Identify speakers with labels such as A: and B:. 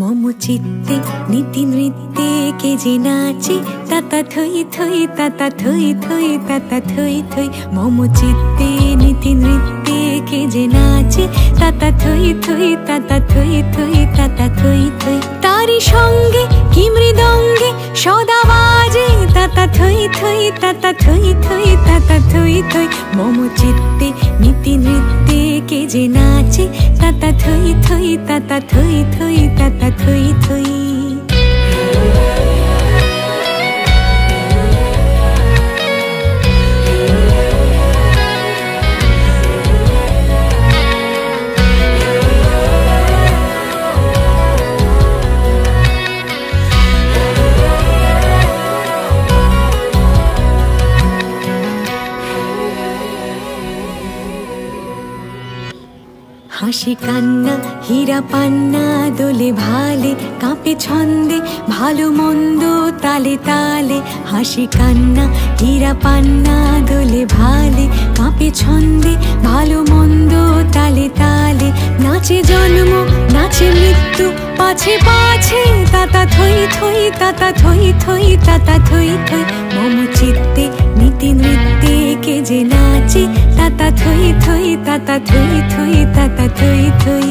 A: মম চিত্তে নীতি নৃত্যে কে যে নাচে তাতা থই থই তাতা থই থই তাতা থই থই। মম চিত্তে নীতি নৃত্যে কে যে নাচে তাতা থই থই তাতা থই থই তাতা থই থই। তারি সঙ্গে কি মৃদঙ্গে সদা বাজে তাতা থই থই তাতা থই থই তাতা থই থই। মম চিত্তে নীতি নৃত্যে কে যে নাচে তাতা থই থই তাতা থই থই তাতা থই থই। হাসি কান্না হীরা পান্না দোলে ভালে কাঁপে ছন্দে ভালো মন্দ তালে তালে। হাসি কান্না হীরা পান্না দোলে ভালে কাঁপে ছন্দে ভালো মন্দ তালে তালে। নাচে জন্ম নাচে মৃত্যু পাছে পাছে তাতা থই থই তাতা থই থই তাতা থই থই। মম চিত্তে নীতি নৃত্যে কে যে নাচে তাতা থই থই তাতা থই থই তাতা থই থই।